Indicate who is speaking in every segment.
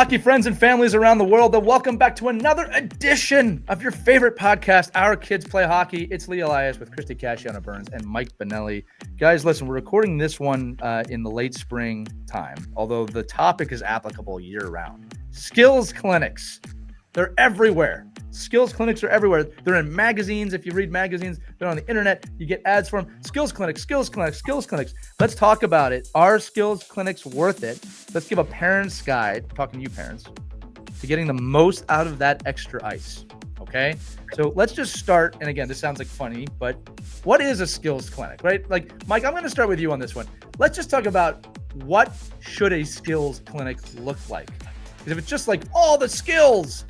Speaker 1: hockey friends and families around the world, and welcome back to another edition of your favorite podcast, Our Kids Play Hockey. It's Lee Elias with Christie Burns and Mike Benelli. Guys, listen, we're recording this one in the late spring time, although the topic is applicable year-round. Skills clinics. They're everywhere. Skills clinics are everywhere. They're in magazines. If you read magazines, they're on the internet. You get ads for them. Skills clinics, skills clinics, skills clinics. Let's talk about it. Are skills clinics worth it? Let's give a parent's guide, I'm talking to you parents, to getting the most out of that extra ice. Okay? So let's just start. And again, this sounds like funny, but what is a skills clinic, right? Like, Mike, I'm going to start with you on this one. Let's just talk about what should a skills clinic look like? Because if it's just like all the skills,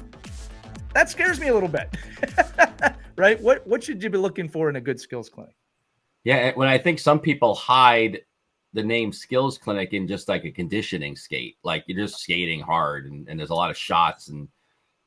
Speaker 1: that scares me a little bit, right? What should you be looking for in a good skills clinic?
Speaker 2: Yeah, when I think some people hide the name skills clinic in just like a conditioning skate, like you're just skating hard and there's a lot of shots and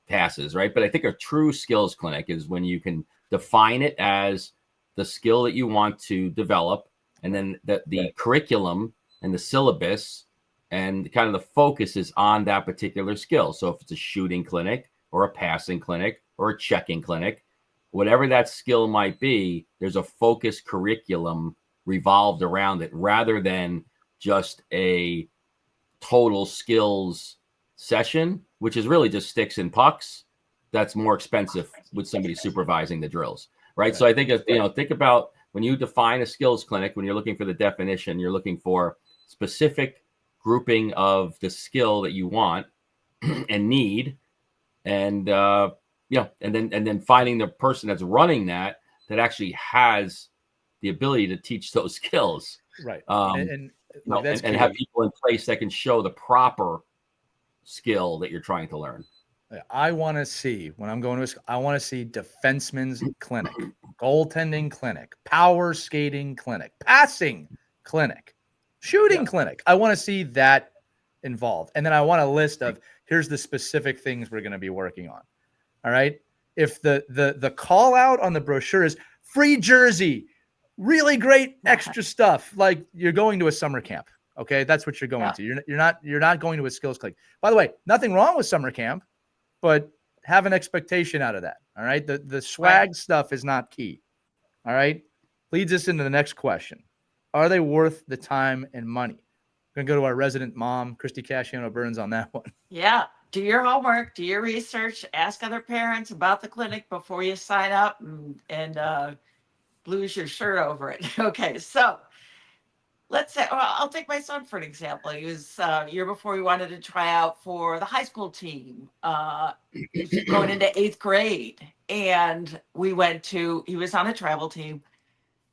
Speaker 2: passes, right? But I think a true skills clinic is when you can define it as the skill that you want to develop, and then the curriculum and the syllabus and kind of the focus is on that particular skill. So if it's a shooting clinic, or a passing clinic, or a checking clinic, whatever that skill might be, there's a focused curriculum revolved around it rather than just a total skills session, which is really just sticks and pucks. That's more expensive with somebody supervising the drills, right? So I think, think about when you define a skills clinic, when you're looking for the definition, you're looking for specific grouping of the skill that you want and need. And and then finding the person that's running that actually has the ability to teach those skills,
Speaker 1: right?
Speaker 2: And have people in place that can show the proper skill that you're trying to learn.
Speaker 1: I want to see when I'm going to I want to see defenseman's clinic, goaltending clinic, power skating clinic, passing clinic, shooting clinic. I want to see that involved, and then I want a list of here's the specific things we're going to be working on. All right. If the call out on the brochure is free jersey, really great extra stuff, like you're going to a summer camp. Okay. That's what you're going to. You're not going to a skills clinic. By the way, nothing wrong with summer camp, but have an expectation out of that. All right. The swag stuff is not key. All right. Leads us into the next question. Are they worth the time and money? We're going to go to our resident mom, Christie Burns, on that one.
Speaker 3: Yeah. Do your homework, do your research, ask other parents about the clinic before you sign up and lose your shirt over it. Okay. So let's say, I'll take my son for an example. He was year before he wanted to try out for the high school team, going into 8th grade. And he was on a travel team.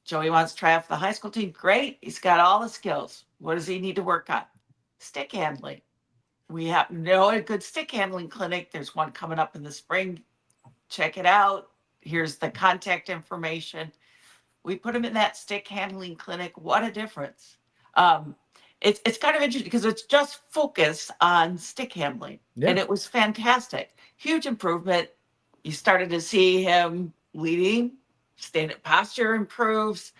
Speaker 3: Joey wants to try out for the high school team. Great. He's got all the skills. What does he need to work on? Stick handling. We have a good stick handling clinic. There's one coming up in the spring. Check it out. Here's the contact information. We put him in that stick handling clinic. What a difference. It's kind of interesting because it's just focused on stick handling. Yeah. And it was fantastic. Huge improvement. You started to see him leading. Stand-up posture improves.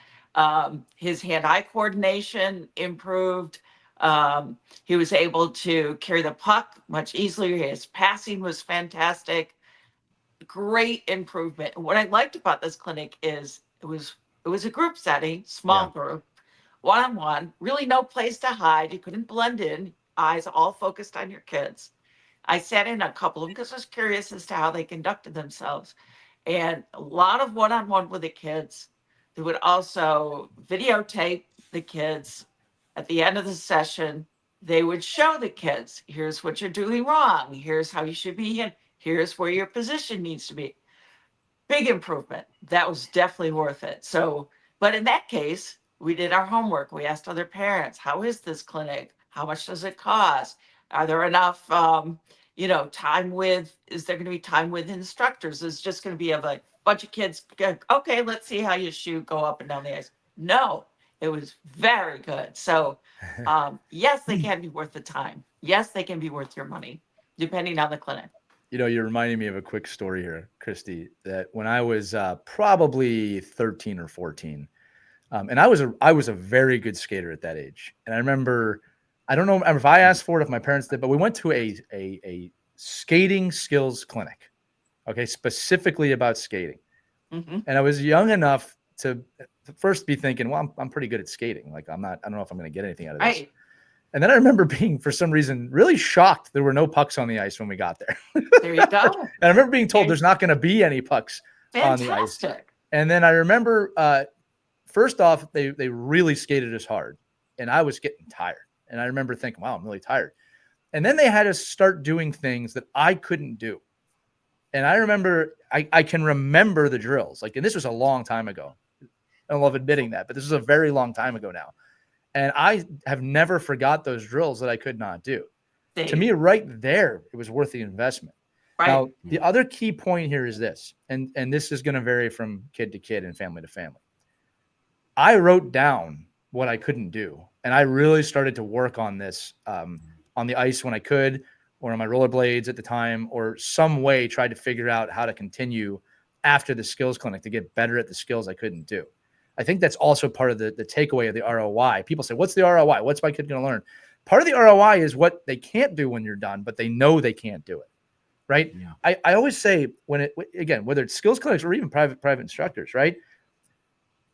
Speaker 3: His hand-eye coordination improved. He was able to carry the puck much easier. His passing was fantastic. Great improvement. What I liked about this clinic is it was a group setting, small group, one-on-one, really no place to hide. You couldn't blend in, eyes all focused on your kids. I sat in a couple of them because I was curious as to how they conducted themselves. And a lot of one-on-one with the kids. They would also videotape the kids. At the end of the session, they would show the kids, here's what you're doing wrong. Here's how you should be in. Here's where your position needs to be. Big improvement. That was definitely worth it. So, but in that case, we did our homework. We asked other parents, how is this clinic? How much does it cost? Are there enough, time with, is there going to be time with instructors? Is just going to be a bunch of kids, okay, let's see how you shoot, go up and down the ice. No. It was very good. So, yes, they can be worth the time. Yes, they can be worth your money, depending on the clinic.
Speaker 1: You're reminding me of a quick story here, Christie, that when I was probably 13 or 14, and I was a very good skater at that age. And I remember I don't know if I asked for it, if my parents did, but we went to a skating skills clinic. Okay, specifically about skating.
Speaker 3: Mm-hmm.
Speaker 1: And I was young enough to first be thinking, well, I'm pretty good at skating. Like I don't know if I'm going to get anything out of this.
Speaker 3: Right.
Speaker 1: And then I remember being, for some reason, really shocked there were no pucks on the ice when we got there.
Speaker 3: There you go.
Speaker 1: And I remember being told there's not going to be any pucks on the ice.
Speaker 3: Fantastic.
Speaker 1: And then I remember, first off, they really skated us hard, and I was getting tired. And I remember thinking, wow, I'm really tired. And then they had us start doing things that I couldn't do. And I remember, I can remember the drills. Like, and this was a long time ago. I don't love admitting that, but this is a very long time ago now. And I have never forgot those drills that I could not do. To me, right there, it was worth the investment.
Speaker 3: Right.
Speaker 1: Now, the other key point here is this, and this is going to vary from kid to kid and family to family. I wrote down what I couldn't do, and I really started to work on this on the ice when I could, or on my rollerblades at the time, or some way tried to figure out how to continue after the skills clinic to get better at the skills I couldn't do. I think that's also part of the takeaway of the ROI. People say, what's the ROI? What's my kid going to learn? Part of the ROI is what they can't do when you're done, but they know they can't do it, right? Yeah. I always say again, whether it's skills clinics or even private instructors, right?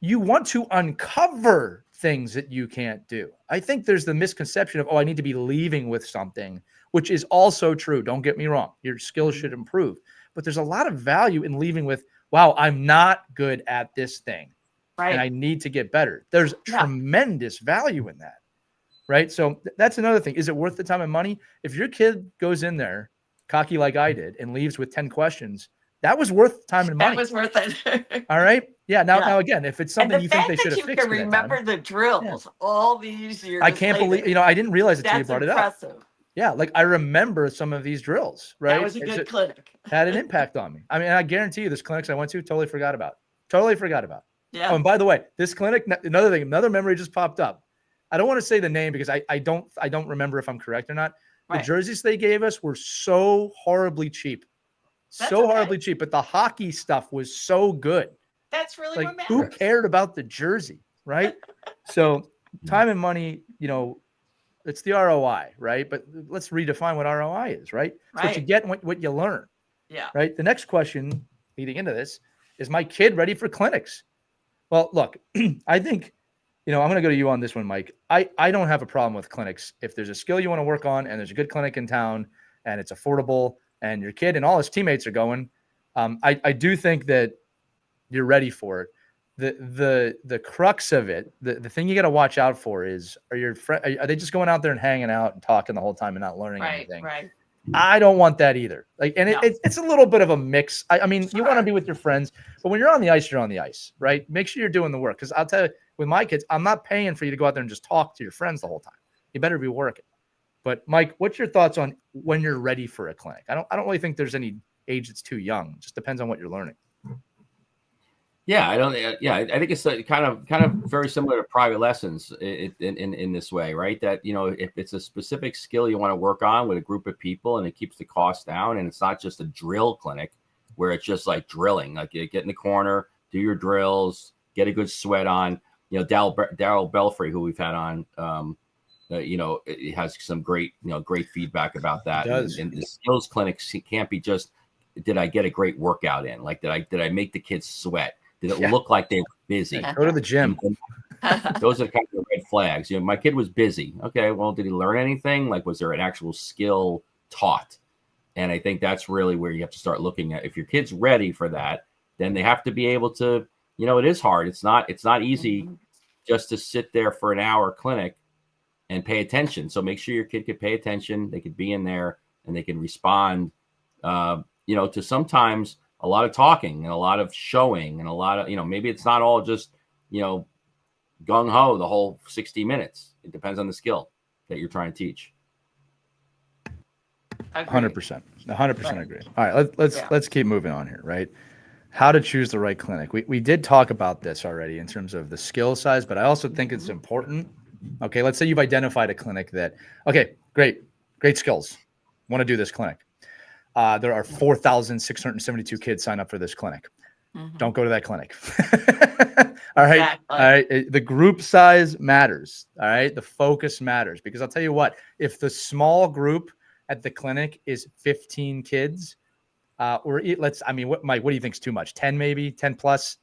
Speaker 1: You want to uncover things that you can't do. I think there's the misconception of, I need to be leaving with something, which is also true. Don't get me wrong. Your skills should improve, but there's a lot of value in leaving with, wow, I'm not good at this thing. Right. And I need to get better. There's tremendous value in that, right? So that's another thing. Is it worth the time and money? If your kid goes in there cocky like I did and leaves with 10 questions, that was worth time and money.
Speaker 3: That was worth it.
Speaker 1: All right. Yeah. Now again, if it's something you think they should have fixed,
Speaker 3: you can remember the drills all these years.
Speaker 1: I can't believe, I didn't realize it until you brought
Speaker 3: impressive.
Speaker 1: It up. Yeah. Like I remember some of these drills, right?
Speaker 3: That was a good clinic.
Speaker 1: Had an impact on me. I mean, I guarantee you, this clinics I went to totally forgot about. Yeah. Oh, and by the way, this clinic, another memory just popped up. I don't want to say the name because I don't remember if I'm correct or not. The jerseys they gave us were so horribly cheap. Horribly cheap, but the hockey stuff was so good.
Speaker 3: That's really
Speaker 1: like
Speaker 3: what matters.
Speaker 1: Who cared about the jersey, right? So time and money, it's the ROI, right? But let's redefine what ROI is, right? It's what you get and what you learn.
Speaker 3: Yeah.
Speaker 1: Right. The next question leading into this is, my kid ready for clinics? Well, look, I think, I'm going to go to you on this one, Mike. I don't have a problem with clinics. If there's a skill you want to work on and there's a good clinic in town and it's affordable and your kid and all his teammates are going, I do think that you're ready for it. The crux of it, the thing you got to watch out for is, are they just going out there and hanging out and talking the whole time and not learning anything?
Speaker 3: Right.
Speaker 1: I don't want that either. It's a little bit of a mix. I mean, you want to be with your friends, but when you're on the ice, you're on the ice, right? Make sure you're doing the work. Because I'll tell you, with my kids, I'm not paying for you to go out there and just talk to your friends the whole time. You better be working. But Mike, what's your thoughts on when you're ready for a clinic? I don't really think there's any age that's too young. It just depends on what you're learning.
Speaker 2: Yeah, I think it's kind of very similar to private lessons in this way, right? That, if it's a specific skill you want to work on with a group of people and it keeps the cost down, and it's not just a drill clinic where it's just like drilling, like you get in the corner, do your drills, get a good sweat on. Daryl Belfry, who we've had on, it has some great feedback about that. And the skills clinics can't be just, did I get a great workout in? Like, did I make the kids sweat? Did it look like they were busy?
Speaker 1: Go to the gym.
Speaker 2: Those are kind of red flags. My kid was busy. Okay, well, did he learn anything? Like, was there an actual skill taught? And I think that's really where you have to start looking at. If your kid's ready for that, then they have to be able to, it is hard. It's not easy just to sit there for an hour clinic and pay attention. So make sure your kid could pay attention. They could be in there and they can respond, to sometimes a lot of talking and a lot of showing and a lot of, maybe it's not all just, gung ho the whole 60 minutes. It depends on the skill that you're trying to teach.
Speaker 1: 100%. 100% agree. All right, let's keep moving on here, right? How to choose the right clinic. We did talk about this already in terms of the skill size, but I also think it's important. Okay, let's say you've identified a clinic that, okay, great skills. Want to do this clinic. There are 4,672 kids sign up for this clinic. Mm-hmm. Don't go to that clinic. All right.
Speaker 3: Exactly.
Speaker 1: All right. The group size matters. All right. The focus matters, because I'll tell you what, if the small group at the clinic is 15 kids, Mike, what do you think is too much? 10, maybe 10 plus?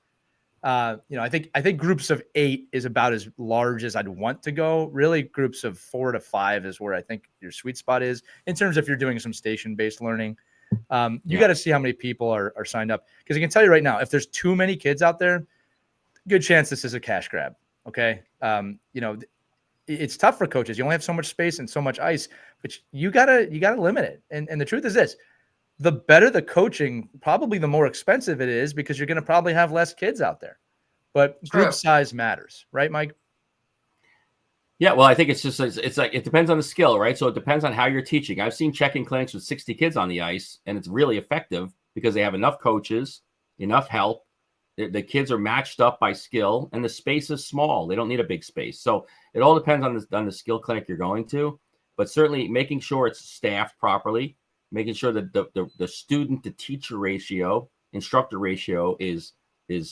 Speaker 1: I think groups of 8 is about as large as I'd want to go. Really, groups of 4 to 5 is where I think your sweet spot is in terms of if you're doing some station-based learning. You got to see how many people are signed up, because I can tell you right now, if there's too many kids out there, good chance this is a cash grab. Okay. It's tough for coaches. You only have so much space and so much ice, but you gotta limit it. And the truth is this: the better the coaching, probably the more expensive it is, because you're going to probably have less kids out there. But group size matters, right, Mike?
Speaker 2: Yeah, well, I think it's like it depends on the skill, right? So it depends on how you're teaching. I've seen check-in clinics with 60 kids on the ice, and it's really effective because they have enough coaches, enough help. The kids are matched up by skill, and the space is small. They don't need a big space. So it all depends on the skill clinic you're going to, but certainly making sure it's staffed properly, making sure that the student to teacher ratio, instructor ratio is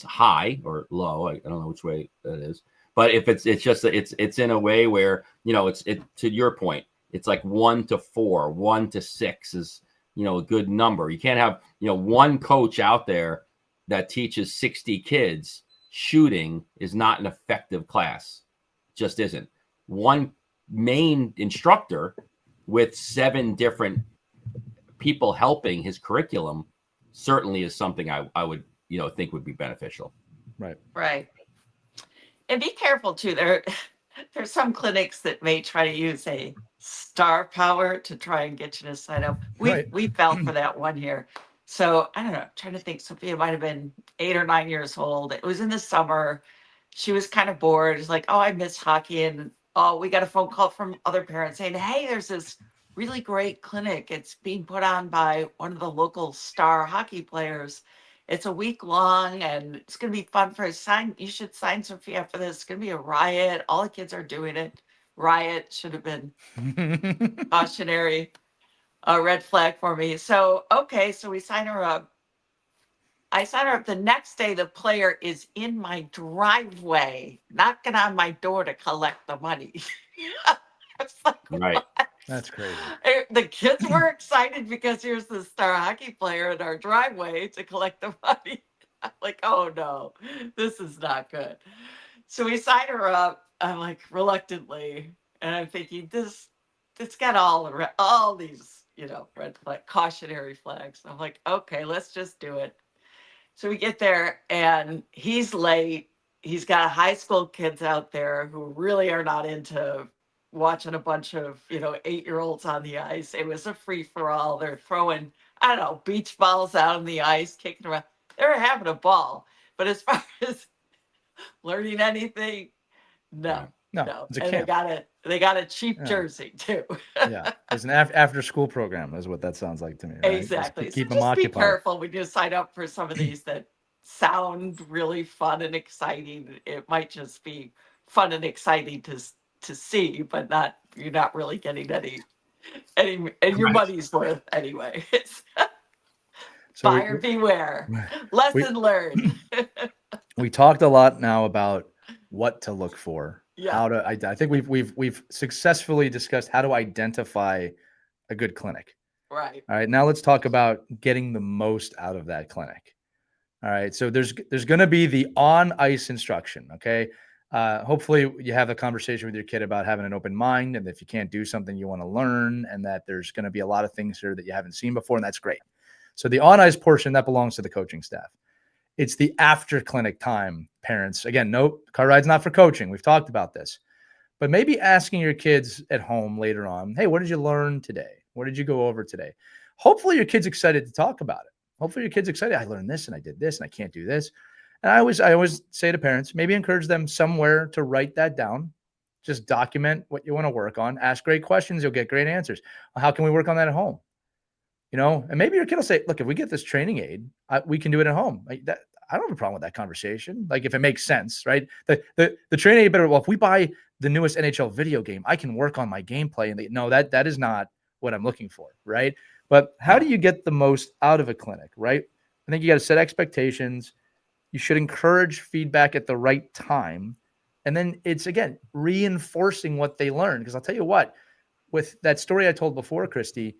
Speaker 2: high or low. I don't know which way that is. But if it's in a way where, it's to your point, it's like 1 to 4, 1 to 6 is, a good number. You can't have, one coach out there that teaches 60 kids. Shooting is not an effective class. Just isn't. One main instructor with 7 different people helping his curriculum certainly is something I would, think would be beneficial.
Speaker 1: Right.
Speaker 3: Right. And be careful too. There's some clinics that may try to use a star power to try and get you to sign up. We fell for that one here. So I don't know. I'm trying to think. Sophia might have been 8 or 9 years old. It was in the summer. She was kind of bored. It's like, oh, I miss hockey. And we got a phone call from other parents saying, hey, there's this really great clinic. It's being put on by one of the local star hockey players. It's a week long, and it's going to be fun for a you should sign Sophia for this. It's going to be a riot. All the kids are doing it. Riot should have been cautionary, red flag for me. So, okay. So we sign her up. I sign her up. The next day, the player is in my driveway, knocking on my door to collect the money. I was like,
Speaker 2: right.
Speaker 3: What?
Speaker 1: That's crazy.
Speaker 3: The kids were excited because here's the star hockey player in our driveway to collect the money. I'm like, oh no, this is not good. So we sign her up. I'm like, reluctantly, and I'm thinking it's got all these, red flag, cautionary flags. I'm like, okay, let's just do it. So we get there, and he's late. He's got high school kids out there who really are not into watching a bunch of 8-year-olds on the ice. It was a free-for-all. They're throwing, I don't know, beach balls out on the ice, kicking around. They were having a ball, but as far as learning anything, no.
Speaker 1: It's a
Speaker 3: and
Speaker 1: camp.
Speaker 3: they got a cheap jersey too.
Speaker 1: Yeah, it's an after school program is what that sounds like to me, right?
Speaker 3: Exactly.
Speaker 1: Just keep
Speaker 3: so
Speaker 1: them
Speaker 3: just
Speaker 1: occupied.
Speaker 3: be careful when you sign up for some of these that sound really fun and exciting. It might just be fun and exciting to see, but you're not really getting any and your money's worth anyway.
Speaker 1: So
Speaker 3: buyer beware. Lesson learned.
Speaker 1: We talked a lot now about what to look for.
Speaker 3: Yeah.
Speaker 1: I think we've successfully discussed how to identify a good clinic.
Speaker 3: Right.
Speaker 1: All right. Now let's talk about getting the most out of that clinic. All right. So there's going to be the on ice instruction. Okay. Hopefully you have a conversation with your kid about having an open mind, and if you can't do something you want to learn, and that there's going to be a lot of things here that you haven't seen before, and that's great. So the on ice portion, that belongs to the coaching staff. It's the after clinic time, parents. Again, no, car ride's not for coaching. We've talked about this, but maybe asking your kids at home later on, hey, what did you learn today? What did you go over today? Hopefully your kid's excited to talk about it. Hopefully your kid's excited. I learned this and I did this and I can't do this. And I always say to parents, maybe encourage them somewhere to write that down. Just document what you want to work on. Ask great questions. You'll get great answers. Well, how can we work on that at home? And maybe your kid will say, look, if we get this training aid, we can do it at home. Like that, I don't have a problem with that conversation. Like if it makes sense, right? The training aid better. Well, if we buy the newest NHL video game, I can work on my gameplay. And no, that is not what I'm looking for, right? But how do you get the most out of a clinic, right? I think you got to set expectations. You should encourage feedback at the right time. And then it's, again, reinforcing what they learn. Because I'll tell you what, with that story I told before, Christy,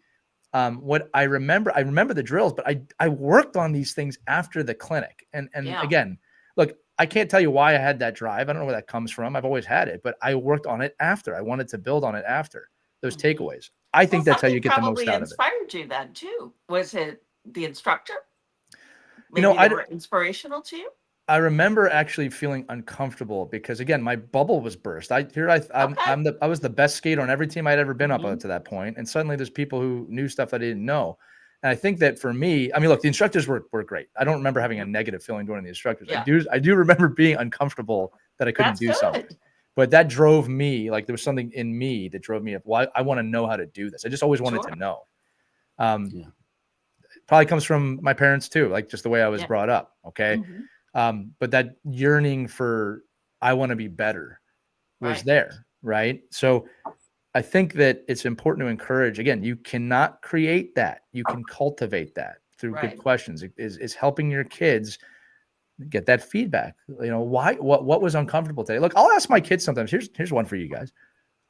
Speaker 1: what I remember the drills, but I worked on these things after the clinic. And again, look, I can't tell you why I had that drive. I don't know where that comes from. I've always had it, but I worked on it after. I wanted to build on it after those takeaways. I think that's how you get the most out of it.
Speaker 3: Probably inspired you then too. Was it the instructor? Maybe
Speaker 1: You know,
Speaker 3: they were inspirational to you?
Speaker 1: I remember actually feeling uncomfortable because, again, my bubble was burst. I was the best skater on every team I'd ever been up to that point, and suddenly there's people who knew stuff I didn't know. And I think that for me, I mean, look, the instructors were great. I don't remember having a negative feeling during the instructors.
Speaker 3: Yeah.
Speaker 1: I do remember being uncomfortable that I couldn't do something. But that drove me, like there was something in me that drove me up. Well, I want to know how to do this. I just always wanted to know. Probably comes from my parents too, like just the way I was brought up. Okay. But that yearning for, I want to be better was there. Right. So I think that it's important to encourage, again, you cannot create that. You can cultivate that through good questions. It is helping your kids get that feedback. You know, what was uncomfortable today? Look, I'll ask my kids sometimes. Here's one for you guys.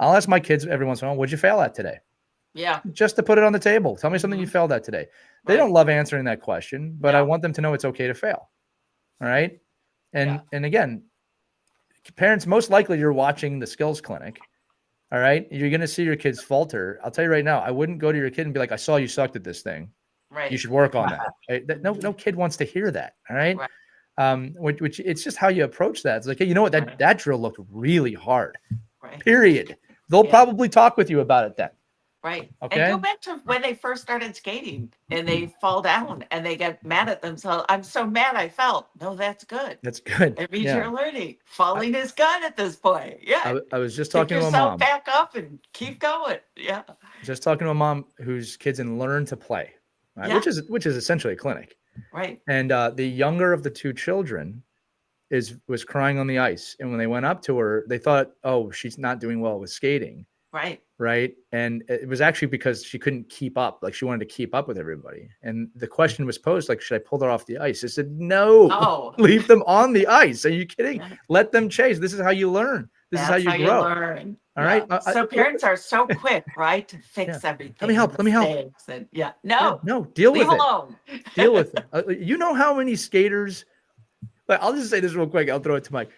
Speaker 1: I'll ask my kids every once in a while, what'd you fail at today?
Speaker 3: Yeah.
Speaker 1: Just to put it on the table. Tell me something you failed at today. They don't love answering that question, but I want them to know it's okay to fail. All right. And again, parents, most likely you're watching the skills clinic. All right. You're going to see your kids falter. I'll tell you right now, I wouldn't go to your kid and be like, I saw you sucked at this thing.
Speaker 3: Right.
Speaker 1: You should work on that. Right? No kid wants to hear that. All right. Which it's just how you approach that. It's like, hey, you know what? That drill looked really hard. Period. They'll probably talk with you about it then.
Speaker 3: Right.
Speaker 1: Okay.
Speaker 3: And go back to when they first started skating and they fall down and they get mad at themselves. I'm so mad I fell. No, that's good.
Speaker 1: That's good.
Speaker 3: It means you're learning. Falling is good at this point. Yeah.
Speaker 1: I was just talking to a
Speaker 3: Pick yourself
Speaker 1: mom.
Speaker 3: back up and keep going. Yeah.
Speaker 1: Just talking to a mom whose kids in learn to play, right? Which is essentially a clinic.
Speaker 3: Right.
Speaker 1: And the younger of the two children was crying on the ice. And when they went up to her, they thought, oh, she's not doing well with skating. Right. And it was actually because she couldn't keep up. Like she wanted to keep up with everybody. And the question was posed, like, should I pull her off the ice? I said, no, leave them on the ice. Are you kidding? Let them chase. This is how you learn. This is how you grow.
Speaker 3: Learn.
Speaker 1: All right.
Speaker 3: So parents are so quick, right? To fix everything.
Speaker 1: Let me help.
Speaker 3: And, no,
Speaker 1: deal with it.
Speaker 3: Alone.
Speaker 1: Deal with it. You know how many skaters, but I'll just say this real quick. I'll throw it to Mike.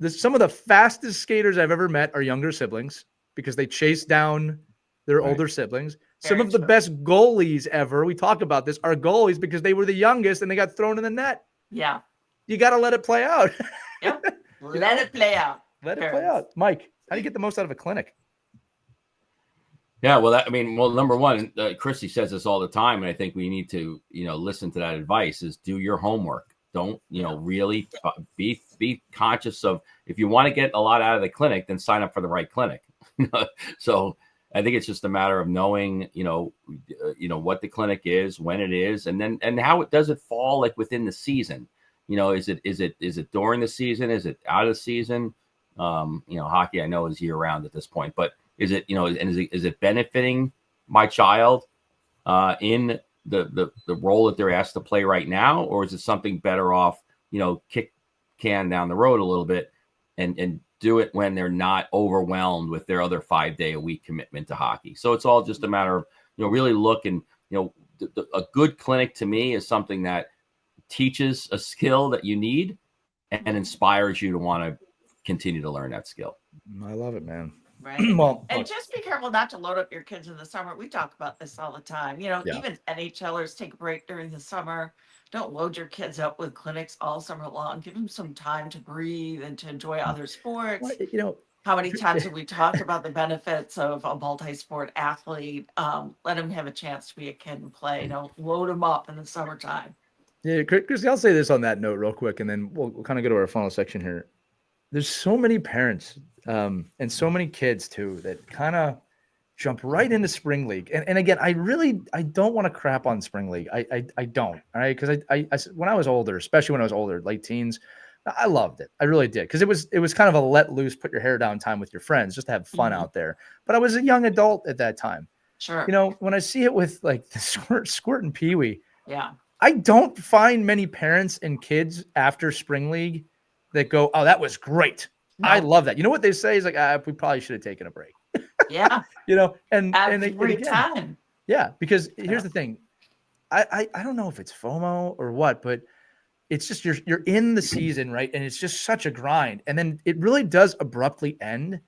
Speaker 1: Some of the fastest skaters I've ever met are younger siblings, because they chase down their older siblings. Some of the best goalies ever, we talk about this, are goalies because they were the youngest and they got thrown in the net.
Speaker 3: Yeah.
Speaker 1: You got to let it play out.
Speaker 3: Let it play out.
Speaker 1: Let it play out. Mike, how do you get the most out of a clinic?
Speaker 2: Yeah, well, number one, Christie says this all the time, and I think we need to, listen to that advice, is do your homework. Don't, really be conscious of, if you want to get a lot out of the clinic, then sign up for the right clinic. So I think it's just a matter of knowing, what the clinic is, when it is, and how it does it fall like within the season. Is it during the season? Is it out of the season? Hockey I know is year round at this point, but is it, is it benefiting my child in the role that they're asked to play right now, or is it something better off, kick can down the road a little bit and do it when they're not overwhelmed with their other 5-day-a-week commitment to hockey? So it's all just a matter of, really looking, a good clinic to me is something that teaches a skill that you need and inspires you to want to continue to learn that skill.
Speaker 1: I love it, man.
Speaker 3: Right. And just be careful not to load up your kids in the summer. We talk about this all the time. Even NHLers take a break during the summer. Don't load your kids up with clinics all summer long. Give them some time to breathe and to enjoy other sports. How many times have we talked about the benefits of a multi-sport athlete? Let them have a chance to be a kid and play. Don't load them up in the summertime.
Speaker 1: Yeah, Christy, I'll say this on that note real quick, and then we'll kind of go to our final section here. There's so many parents and so many kids too that kind of jump right into spring league. And again, I don't want to crap on spring league. I don't. All right. Because I when I was older, especially when I was older, late teens, I loved it. I really did. Because it was kind of a let loose, put your hair down time with your friends, just to have fun out there. But I was a young adult at that time.
Speaker 3: Sure.
Speaker 1: When I see it with like the squirt and peewee.
Speaker 3: Yeah.
Speaker 1: I don't find many parents and kids after spring league that go, "Oh, that was great. I
Speaker 3: No.
Speaker 1: love that." You know what they say is like, "We probably should have taken a break."
Speaker 3: Yeah.
Speaker 1: And
Speaker 3: Every
Speaker 1: again,
Speaker 3: time.
Speaker 1: yeah, because here's
Speaker 3: Yeah.
Speaker 1: the thing. I don't know if it's FOMO or what, but it's just you're in the season, right? And it's just such a grind. And then it really does abruptly end.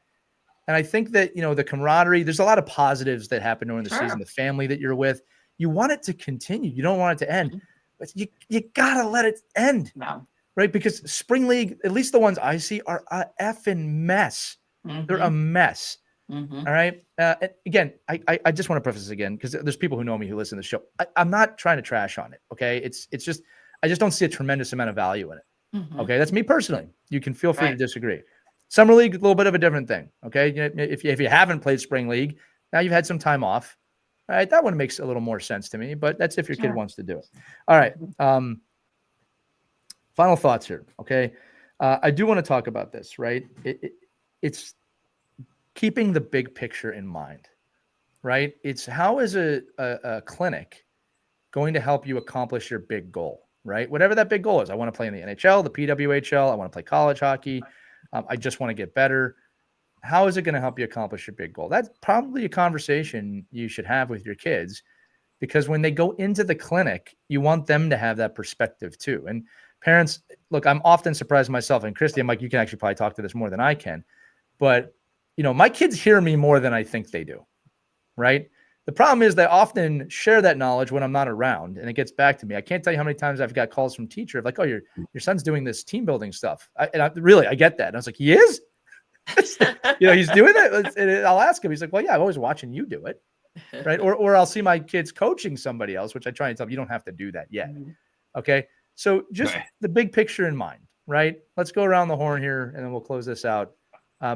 Speaker 1: And I think that, the camaraderie, there's a lot of positives that happen during the season,
Speaker 3: Sure.
Speaker 1: the family that you're with. You want it to continue. You don't want it to end. But you gotta let it end,
Speaker 3: No.
Speaker 1: right? Because spring league, at least the ones I see, are a effing mess. They're a mess.
Speaker 3: Mm-hmm.
Speaker 1: All right. And again, I just want to preface this again because there's people who know me who listen to the show. I'm not trying to trash on it. Okay. It's just I just don't see a tremendous amount of value in it.
Speaker 3: Mm-hmm.
Speaker 1: Okay. That's me personally. You can feel free to
Speaker 3: Right.
Speaker 1: disagree. Summer league, a little bit of a different thing. Okay. If you haven't played spring league, now you've had some time off. All right. That one makes a little more sense to me, but that's if your kid
Speaker 3: Sure.
Speaker 1: wants to do it. All right. Final thoughts here. Okay. I do want to talk about this, right? It's keeping the big picture in mind, right? It's how is a clinic going to help you accomplish your big goal, right? Whatever that big goal is. I want to play in the NHL, the PWHL. I want to play college hockey. I just want to get better. How is it going to help you accomplish your big goal? That's probably a conversation you should have with your kids, because when they go into the clinic, you want them to have that perspective too. And parents, look, I'm often surprised myself, and Christie, I'm like, you can actually probably talk to this more than I can, but my kids hear me more than I think they do, right? The problem is they often share that knowledge when I'm not around, and it gets back to me. I can't tell you how many times I've got calls from teachers like, "Oh, your son's doing this team building stuff." I get that. And I was like, "He is?" He's doing it. And I'll ask him. He's like, "Well, yeah, I'm always watching you do it." Right. Or I'll see my kids coaching somebody else, which I try and tell them, you don't have to do that yet. Okay. So just the big picture in mind, right? Let's go around the horn here and then we'll close this out.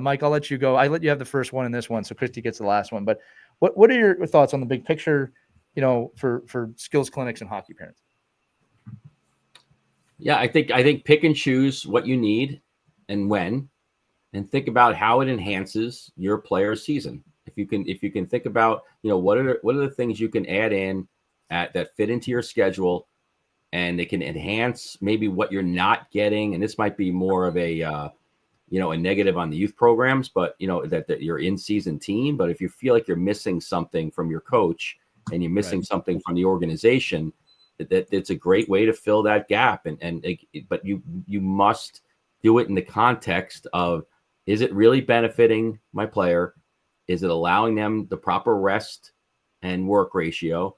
Speaker 1: Mike, I'll let you go. I let you have the first one in this one, so Christie gets the last one. But what are your thoughts on the big picture, for skills clinics and hockey parents?
Speaker 2: Yeah, I think pick and choose what you need and when, and think about how it enhances your player's season. If you can think about, what are the things you can add in that fit into your schedule, and they can enhance maybe what you're not getting. And this might be more of a negative on the youth programs, but that you're in season team. But if you feel like you're missing something from your coach and you're missing something from the organization, that it's a great way to fill that gap. But you must do it in the context of, is it really benefiting my player? Is it allowing them the proper rest and work ratio?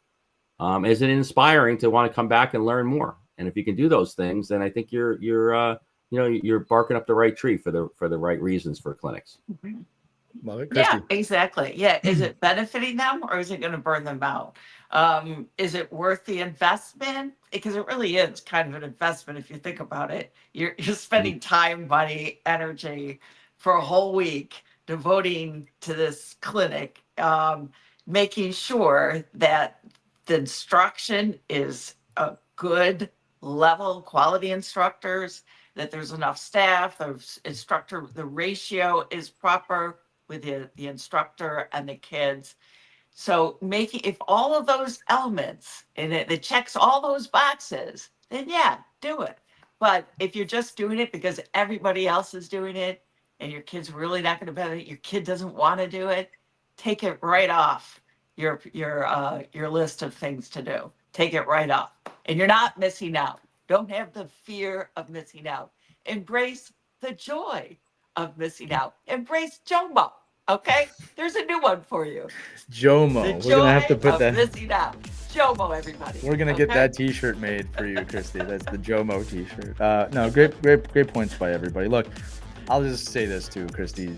Speaker 2: Is it inspiring to want to come back and learn more? And if you can do those things, then I think you're barking up the right tree for the right reasons for clinics.
Speaker 1: Love it,
Speaker 3: Yeah, exactly. Yeah. Is it benefiting them or is it going to burn them out? Is it worth the investment? Because it really is kind of an investment if you think about it. You're spending time, money, energy for a whole week devoting to this clinic, making sure that the instruction is a good level, quality instructors, that there's enough staff, the ratio is proper with the instructor and the kids. So if all of those elements and it checks all those boxes, then yeah, do it. But if you're just doing it because everybody else is doing it and your kid's really not going to benefit, your kid doesn't want to do it, take it right off your list of things to do. Take it right off. And you're not missing out. Don't have the fear of missing out. Embrace the joy of missing out. Embrace JOMO. Okay? There's a new one for you.
Speaker 1: JOMO.
Speaker 3: The
Speaker 1: We're gonna have to put that.
Speaker 3: Missing out. JOMO, everybody.
Speaker 1: We're gonna get that T-shirt made for you, Christie. That's the JOMO T-shirt. No, great points by everybody. Look, I'll just say this too, Christie.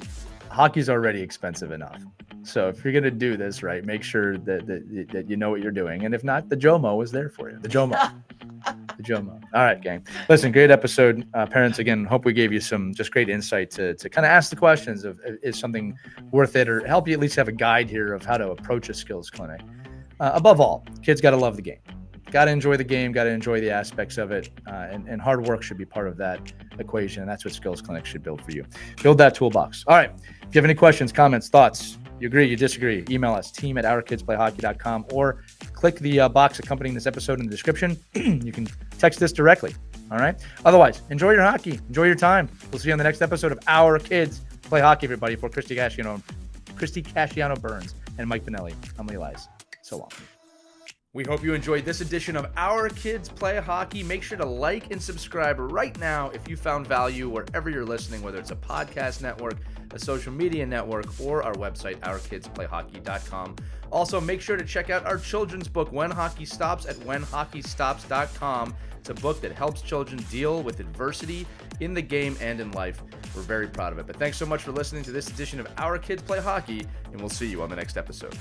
Speaker 1: Hockey's already expensive enough. So if you're gonna do this right, make sure that you know what you're doing. And if not, the JOMO is there for you. The JOMO. The JOMO. All right, gang. Listen, great episode. Parents, again, hope we gave you some just great insight to kind of ask the questions of, is something worth it, or help you at least have a guide here of how to approach a skills clinic. Above all, kids got to love the game. Got to enjoy the game, got to enjoy the aspects of it, and hard work should be part of that equation, and that's what skills clinics should build for you. Build that toolbox. All right. If you have any questions, comments, thoughts, You agree, you disagree, email us, team@ourkidsplayhockey.com, or click the box accompanying this episode in the description. You can text this directly. All right. Otherwise, enjoy your hockey. Enjoy your time. We'll see you on the next episode of Our Kids Play Hockey, everybody. For Christie Casciano Burns and Mike Benelli, I'm Lee Elias. So long. We hope you enjoyed this edition of Our Kids Play Hockey. Make sure to like and subscribe right now if you found value wherever you're listening, whether it's a podcast network, a social media network, or our website, ourkidsplayhockey.com. Also, make sure to check out our children's book, When Hockey Stops, at whenhockeystops.com. It's a book that helps children deal with adversity in the game and in life. We're very proud of it. But thanks so much for listening to this edition of Our Kids Play Hockey, and we'll see you on the next episode.